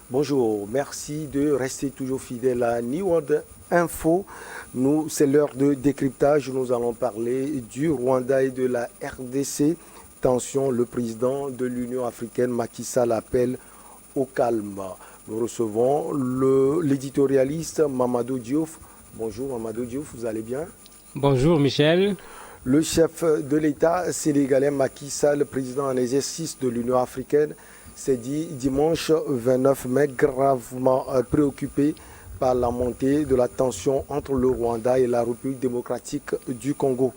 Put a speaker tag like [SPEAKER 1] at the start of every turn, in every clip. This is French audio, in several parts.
[SPEAKER 1] Bonjour, merci de rester toujours fidèle à New World Info. C'est l'heure de décryptage. Nous allons parler du Rwanda et de la RDC. Tension, le président de l'Union africaine, Macky Sall, appelle au calme. Nous recevons l'éditorialiste Mamadou Diouf. Bonjour Mamadou Diouf, vous allez bien?
[SPEAKER 2] Bonjour Michel.
[SPEAKER 1] Le chef de l'État sénégalais Macky Sall, président en exercice de l'Union africaine, s'est dit dimanche 29 mai gravement préoccupé par la montée de la tension entre le Rwanda et la République démocratique du Congo.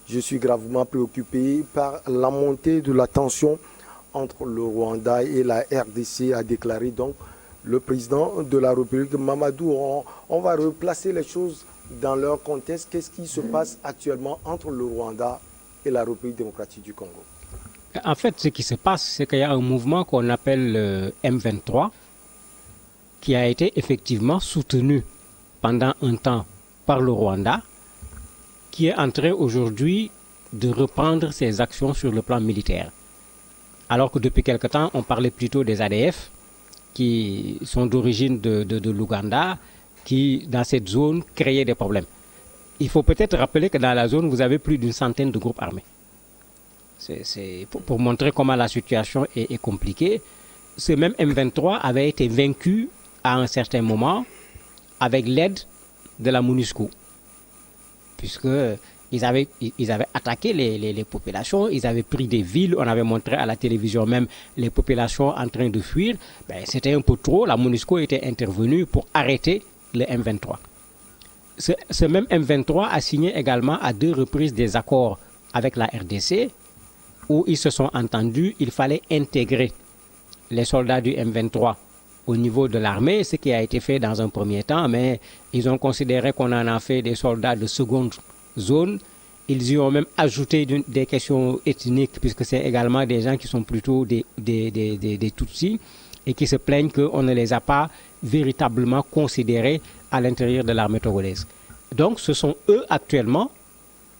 [SPEAKER 1] Je suis gravement préoccupé par la montée de la tension entre le Rwanda et la RDC, a déclaré donc le président de la République. Mamadou, on va replacer les choses dans leur contexte. Qu'est-ce qui se passe actuellement entre le Rwanda et la République démocratique du Congo?
[SPEAKER 2] En fait, ce qui se passe, c'est qu'il y a un mouvement qu'on appelle le M23 qui a été effectivement soutenu pendant un temps par le Rwanda, qui est en train aujourd'hui de reprendre ses actions sur le plan militaire. Alors que depuis quelque temps, on parlait plutôt des ADF, qui sont d'origine de l'Ouganda, qui, dans cette zone, créaient des problèmes. Il faut peut-être rappeler que dans la zone, vous avez plus d'une centaine de groupes armés. C'est pour montrer comment la situation est compliquée. Ce même M23 avait été vaincu à un certain moment avec l'aide de la MONUSCO, puisqu'ils avaient attaqué les populations, ils avaient pris des villes, on avait montré à la télévision même les populations en train de fuir. C'était un peu trop, la MONUSCO était intervenue pour arrêter le M23. Ce même M23 a signé également à 2 reprises des accords avec la RDC où ils se sont entendus, il fallait intégrer les soldats du M23 au niveau de l'armée, ce qui a été fait dans un premier temps, mais ils ont considéré qu'on en a fait des soldats de seconde zone. Ils y ont même ajouté des questions ethniques, puisque c'est également des gens qui sont plutôt des Tutsis et qui se plaignent qu'on ne les a pas véritablement considérés à l'intérieur de l'armée togolaise. Donc ce sont eux actuellement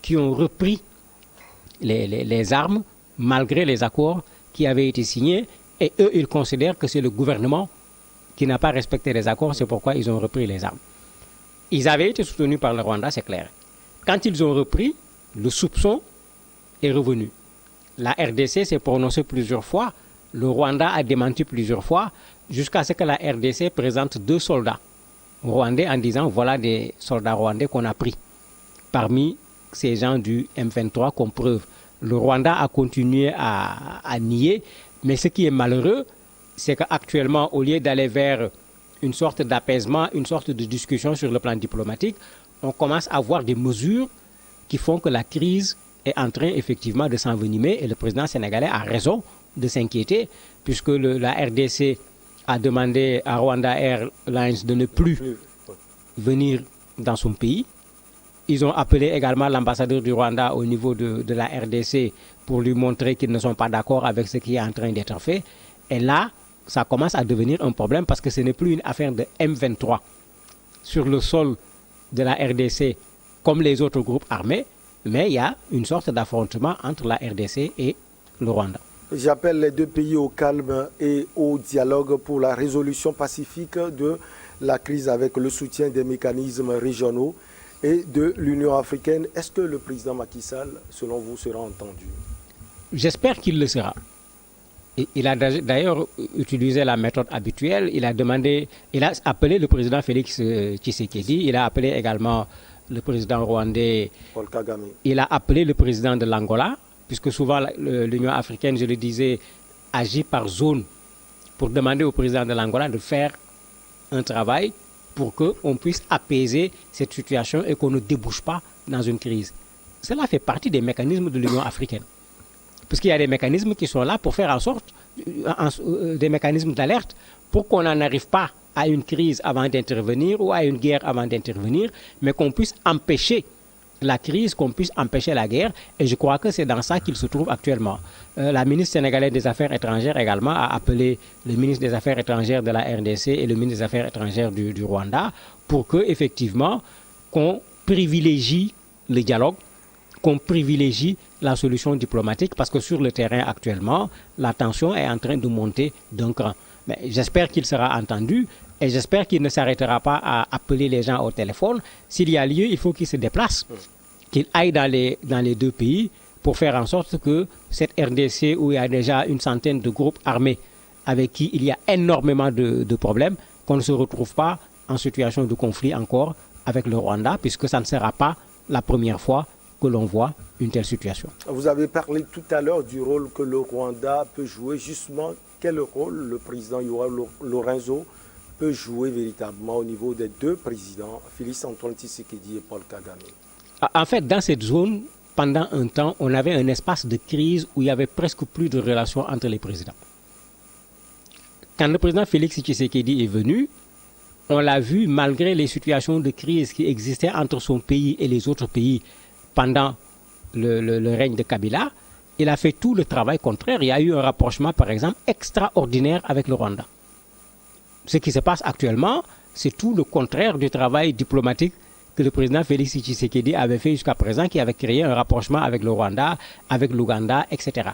[SPEAKER 2] qui ont repris les armes malgré les accords qui avaient été signés, et eux ils considèrent que c'est le gouvernement qui n'a pas respecté les accords, c'est pourquoi ils ont repris les armes. Ils avaient été soutenus par le Rwanda, c'est clair. Quand ils ont repris, le soupçon est revenu. La RDC s'est prononcée plusieurs fois, le Rwanda a démenti plusieurs fois, jusqu'à ce que la RDC présente 2 soldats rwandais en disant voilà des soldats rwandais qu'on a pris parmi ces gens du M23 comme preuve. Le Rwanda a continué à nier, mais ce qui est malheureux, c'est qu'actuellement, au lieu d'aller vers une sorte d'apaisement, une sorte de discussion sur le plan diplomatique, on commence à voir des mesures qui font que la crise est en train effectivement de s'envenimer, et le président sénégalais a raison de s'inquiéter, puisque la RDC a demandé à Rwanda Airlines de ne plus venir dans son pays. Ils ont appelé également l'ambassadeur du Rwanda au niveau de la RDC pour lui montrer qu'ils ne sont pas d'accord avec ce qui est en train d'être fait. Et là, ça commence à devenir un problème parce que ce n'est plus une affaire de M23 sur le sol de la RDC comme les autres groupes armés, mais il y a une sorte d'affrontement entre la RDC et le Rwanda.
[SPEAKER 1] J'appelle les 2 pays au calme et au dialogue pour la résolution pacifique de la crise avec le soutien des mécanismes régionaux et de l'Union africaine. Est-ce que le président Macky Sall, selon vous, sera entendu?
[SPEAKER 2] J'espère qu'il le sera. Il a d'ailleurs utilisé la méthode habituelle. Il a appelé le président Félix Tshisekedi. Il a appelé également le président rwandais
[SPEAKER 1] Paul Kagame.
[SPEAKER 2] Il a appelé le président de l'Angola, puisque souvent l'Union africaine, je le disais, agit par zone pour demander au président de l'Angola de faire un travail pour qu'on puisse apaiser cette situation et qu'on ne débouche pas dans une crise. Cela fait partie des mécanismes de l'Union africaine. Parce qu'il y a des mécanismes qui sont là pour faire en sorte, des mécanismes d'alerte, pour qu'on n'en arrive pas à une crise avant d'intervenir ou à une guerre avant d'intervenir, mais qu'on puisse empêcher la crise, qu'on puisse empêcher la guerre. Et je crois que c'est dans ça qu'il se trouve actuellement. La ministre sénégalaise des Affaires étrangères également a appelé le ministre des Affaires étrangères de la RDC et le ministre des Affaires étrangères du Rwanda pour que, effectivement, qu'on privilégie le dialogue, qu'on privilégie la solution diplomatique, parce que sur le terrain actuellement, la tension est en train de monter d'un cran. Mais j'espère qu'il sera entendu et j'espère qu'il ne s'arrêtera pas à appeler les gens au téléphone. S'il y a lieu, il faut qu'il se déplace, qu'il aille dans les deux pays pour faire en sorte que cette RDC où il y a déjà une centaine de groupes armés avec qui il y a énormément de problèmes, qu'on ne se retrouve pas en situation de conflit encore avec le Rwanda, puisque ça ne sera pas la première fois que l'on voit une telle situation.
[SPEAKER 1] Vous avez parlé tout à l'heure du rôle que le Rwanda peut jouer. Justement, quel rôle le président Joao Lorenzo peut jouer véritablement au niveau des deux présidents, Félix-Antoine Tshisekedi et Paul Kagame?
[SPEAKER 2] En fait, dans cette zone, pendant un temps, on avait un espace de crise où il y avait presque plus de relations entre les présidents. Quand le président Félix Tshisekedi est venu, on l'a vu, malgré les situations de crise qui existaient entre son pays et les autres pays pendant le règne de Kabila, il a fait tout le travail contraire. Il y a eu un rapprochement, par exemple, extraordinaire avec le Rwanda. Ce qui se passe actuellement, c'est tout le contraire du travail diplomatique que le président Félix Tshisekedi avait fait jusqu'à présent, qui avait créé un rapprochement avec le Rwanda, avec l'Ouganda, etc.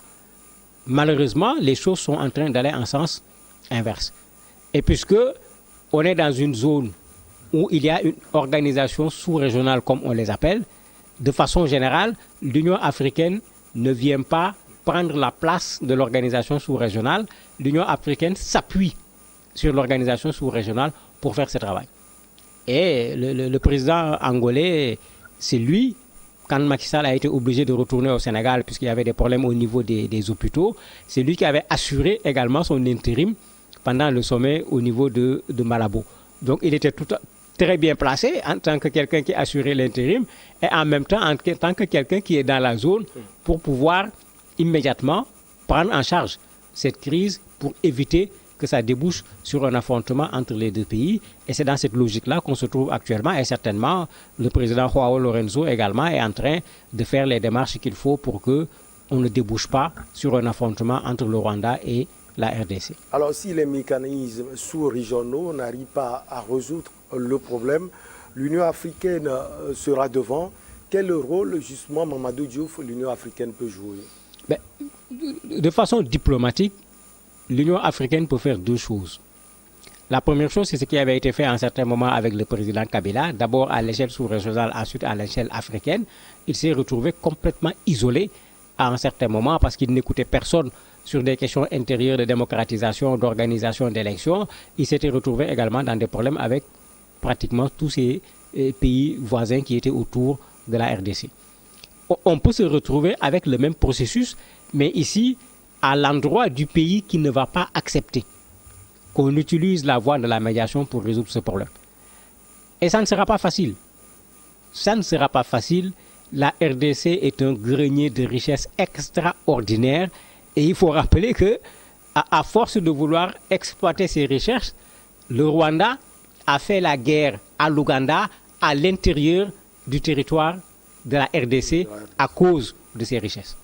[SPEAKER 2] Malheureusement, les choses sont en train d'aller en sens inverse. Et puisque on est dans une zone où il y a une organisation sous-régionale, comme on les appelle, de façon générale, l'Union africaine ne vient pas prendre la place de l'organisation sous-régionale. L'Union africaine s'appuie sur l'organisation sous-régionale pour faire ce travail. Et le président angolais, c'est lui, quand Macky Sall a été obligé de retourner au Sénégal, puisqu'il y avait des problèmes au niveau des hôpitaux, c'est lui qui avait assuré également son intérim pendant le sommet au niveau de Malabo. Donc il était très bien placé en tant que quelqu'un qui assurait l'intérim et en même temps en tant que quelqu'un qui est dans la zone pour pouvoir immédiatement prendre en charge cette crise pour éviter que ça débouche sur un affrontement entre les deux pays. Et c'est dans cette logique-là qu'on se trouve actuellement. Et certainement, le président Joao Lorenzo également est en train de faire les démarches qu'il faut pour qu'on ne débouche pas sur un affrontement entre le Rwanda et la RDC.
[SPEAKER 1] Alors, si les mécanismes sous-régionaux n'arrivent pas à résoudre le problème, l'Union africaine sera devant. Quel rôle, justement, Mamadou Diouf, l'Union africaine peut jouer?
[SPEAKER 2] De façon diplomatique, l'Union africaine peut faire deux choses. La première chose, c'est ce qui avait été fait à un certain moment avec le président Kabila, d'abord à l'échelle sous-régionale, ensuite à l'échelle africaine. Il s'est retrouvé complètement isolé à un certain moment parce qu'il n'écoutait personne sur des questions intérieures de démocratisation, d'organisation d'élections. Il s'était retrouvé également dans des problèmes avec pratiquement tous ces pays voisins qui étaient autour de la RDC. On peut se retrouver avec le même processus, mais ici, à l'endroit du pays qui ne va pas accepter qu'on utilise la voie de la médiation pour résoudre ce problème. Et ça ne sera pas facile. Ça ne sera pas facile. La RDC est un grenier de richesses extraordinaire. Et il faut rappeler que, à force de vouloir exploiter ces richesses, le Rwanda a fait la guerre à l'Ouganda à l'intérieur du territoire de la RDC à cause de ces richesses.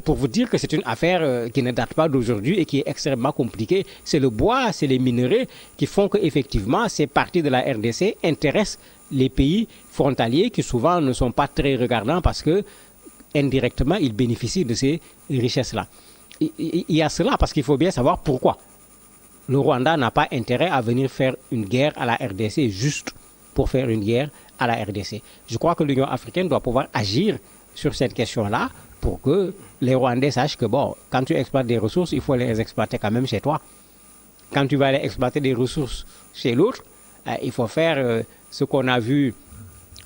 [SPEAKER 2] Pour vous dire que c'est une affaire qui ne date pas d'aujourd'hui et qui est extrêmement compliquée. C'est le bois, c'est les minerais qui font qu'effectivement ces parties de la RDC intéressent les pays frontaliers qui souvent ne sont pas très regardants parce que indirectement ils bénéficient de ces richesses-là. Il y a cela parce qu'il faut bien savoir pourquoi. Le Rwanda n'a pas intérêt à venir faire une guerre à la RDC juste pour faire une guerre à la RDC. Je crois que l'Union africaine doit pouvoir agir sur cette question-là pour que les Rwandais sachent que bon, quand tu exploites des ressources, il faut les exploiter quand même chez toi. Quand tu vas aller exploiter des ressources chez l'autre, il faut faire ce qu'on a vu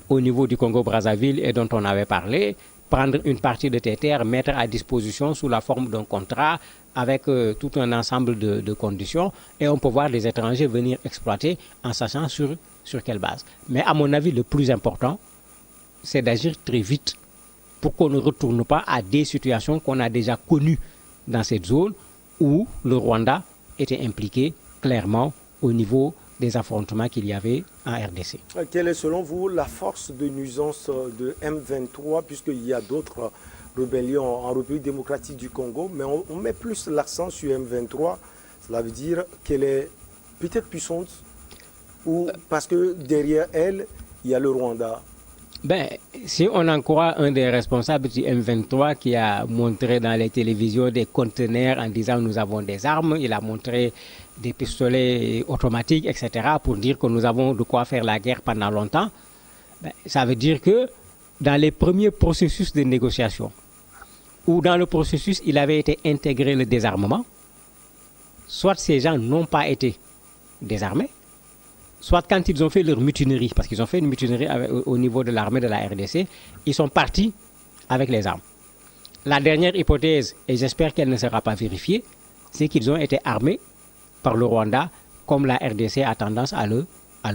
[SPEAKER 2] au niveau du Congo-Brazzaville et dont on avait parlé, prendre une partie de tes terres, mettre à disposition sous la forme d'un contrat avec tout un ensemble de conditions et on peut voir les étrangers venir exploiter en sachant sur quelle base. Mais à mon avis, le plus important, c'est d'agir très vite pour qu'on ne retourne pas à des situations qu'on a déjà connues dans cette zone où le Rwanda était impliqué clairement au niveau des affrontements qu'il y avait en RDC.
[SPEAKER 1] Quelle est selon vous la force de nuisance de M23, puisqu'il y a d'autres rébellions en République démocratique du Congo, mais on met plus l'accent sur M23, cela veut dire qu'elle est peut-être puissante, ou parce que derrière elle, il y a le Rwanda.
[SPEAKER 2] Ben, si on en croit un des responsables du M23 qui a montré dans les télévisions des conteneurs en disant nous avons des armes, il a montré des pistolets automatiques, etc., pour dire que nous avons de quoi faire la guerre pendant longtemps, ben, ça veut dire que dans les premiers processus de négociation, ou dans le processus il avait été intégré le désarmement, soit ces gens n'ont pas été désarmés, soit quand ils ont fait leur mutinerie, parce qu'ils ont fait une mutinerie au niveau de l'armée de la RDC, ils sont partis avec les armes. La dernière hypothèse, et j'espère qu'elle ne sera pas vérifiée, c'est qu'ils ont été armés par le Rwanda, comme la RDC a tendance à le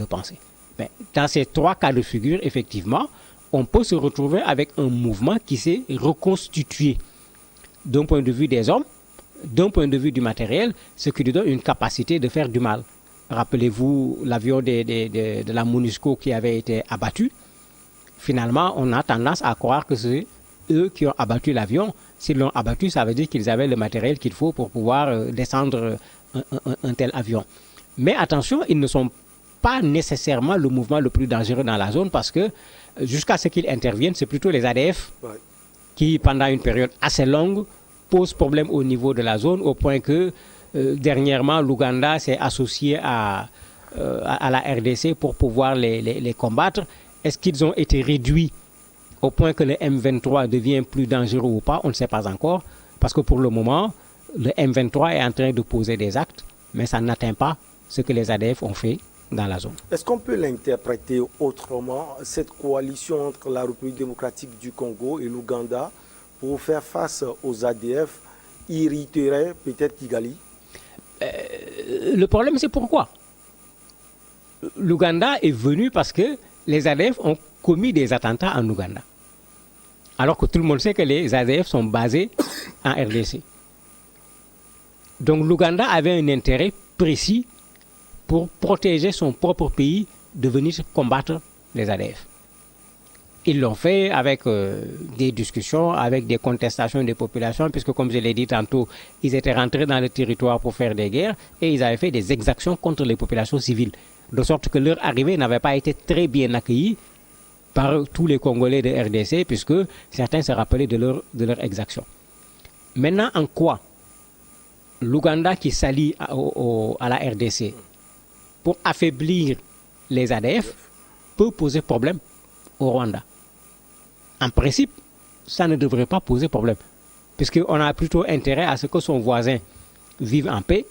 [SPEAKER 2] penser. Mais dans ces trois cas de figure, effectivement, on peut se retrouver avec un mouvement qui s'est reconstitué d'un point de vue des hommes, d'un point de vue du matériel, ce qui lui donne une capacité de faire du mal. Rappelez-vous l'avion de la MONUSCO qui avait été abattu. Finalement, on a tendance à croire que c'est eux qui ont abattu l'avion. S'ils l'ont abattu, ça veut dire qu'ils avaient le matériel qu'il faut pour pouvoir descendre un tel avion. Mais attention, ils ne sont pas nécessairement le mouvement le plus dangereux dans la zone parce que jusqu'à ce qu'ils interviennent, c'est plutôt les ADF qui, pendant une période assez longue, posent problème au niveau de la zone au point que dernièrement, l'Ouganda s'est associé à la RDC pour pouvoir les combattre. Est-ce qu'ils ont été réduits au point que le M23 devient plus dangereux ou pas? On ne sait pas encore. Parce que pour le moment, le M23 est en train de poser des actes, mais ça n'atteint pas ce que les ADF ont fait dans la zone.
[SPEAKER 1] Est-ce qu'on peut l'interpréter autrement, cette coalition entre la République démocratique du Congo et l'Ouganda pour faire face aux ADF irriterait peut-être Kigali?
[SPEAKER 2] Le problème, c'est pourquoi. L'Ouganda est venu parce que les ADF ont commis des attentats en Ouganda. Alors que tout le monde sait que les ADF sont basés en RDC. Donc l'Ouganda avait un intérêt précis pour protéger son propre pays de venir combattre les ADF. Ils l'ont fait avec des discussions, avec des contestations des populations, puisque comme je l'ai dit tantôt, ils étaient rentrés dans le territoire pour faire des guerres et ils avaient fait des exactions contre les populations civiles. De sorte que leur arrivée n'avait pas été très bien accueillie par tous les Congolais de RDC, puisque certains se rappelaient de leur exaction. Maintenant, en quoi l'Ouganda qui s'allie à la RDC pour affaiblir les ADF peut poser problème au Rwanda? En principe, ça ne devrait pas poser problème, puisqu'on a plutôt intérêt à ce que son voisin vive en paix,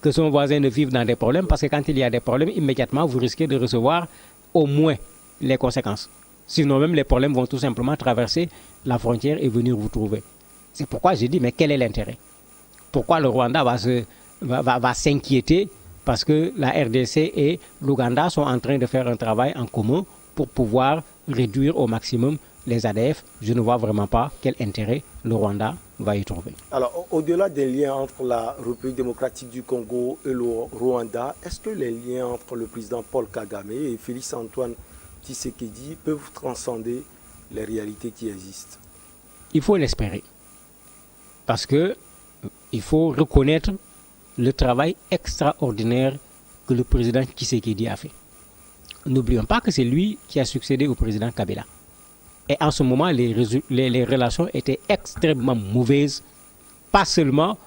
[SPEAKER 2] que son voisin ne vive dans des problèmes, parce que quand il y a des problèmes, immédiatement, vous risquez de recevoir au moins les conséquences. Sinon même, les problèmes vont tout simplement traverser la frontière et venir vous trouver. C'est pourquoi j'ai dit, mais quel est l'intérêt? Pourquoi le Rwanda va s'inquiéter parce que la RDC et l'Ouganda sont en train de faire un travail en commun pour pouvoir réduire au maximum les ADF? Je ne vois vraiment pas quel intérêt le Rwanda va y trouver.
[SPEAKER 1] Alors, au-delà des liens entre la République démocratique du Congo et le Rwanda, est-ce que les liens entre le président Paul Kagame et Félix Antoine Tshisekedi peuvent transcender les réalités qui existent?
[SPEAKER 2] Il faut l'espérer. Parce que il faut reconnaître le travail extraordinaire que le président Tshisekedi a fait. N'oublions pas que c'est lui qui a succédé au président Kabila. Et en ce moment, les relations étaient extrêmement mauvaises, pas seulement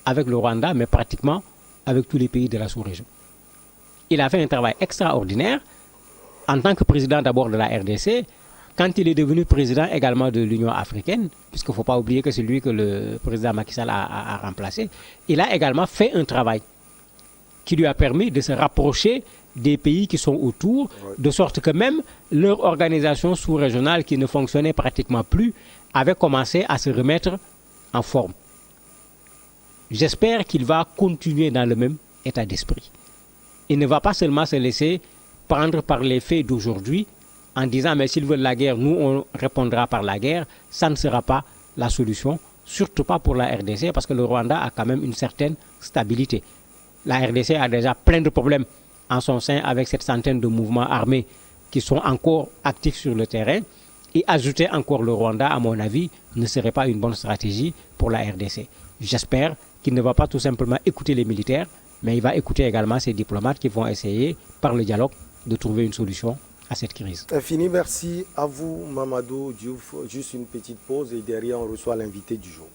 [SPEAKER 2] avec le Rwanda, mais pratiquement avec tous les pays de la sous-région. Il a fait un travail extraordinaire en tant que président d'abord de la RDC, quand il est devenu président également de l'Union africaine, puisqu'il ne faut pas oublier que c'est lui que le président Macky Sall a remplacé, il a également fait un travail qui lui a permis de se rapprocher des pays qui sont autour, de sorte que même leur organisation sous-régionale qui ne fonctionnait pratiquement plus avait commencé à se remettre en forme. J'espère qu'il va continuer dans le même état d'esprit. Il ne va pas seulement se laisser prendre par les faits d'aujourd'hui en disant mais s'ils veulent la guerre, nous on répondra par la guerre. Ça ne sera pas la solution, surtout pas pour la RDC parce que le Rwanda a quand même une certaine stabilité. La RDC a déjà plein de problèmes en son sein avec cette centaine de mouvements armés qui sont encore actifs sur le terrain. Et ajouter encore le Rwanda, à mon avis, ne serait pas une bonne stratégie pour la RDC. J'espère qu'il ne va pas tout simplement écouter les militaires, mais il va écouter également ces diplomates qui vont essayer, par le dialogue, de trouver une solution à cette crise.
[SPEAKER 1] Infini merci à vous, Mamadou Diouf. Juste une petite pause et derrière, on reçoit l'invité du jour.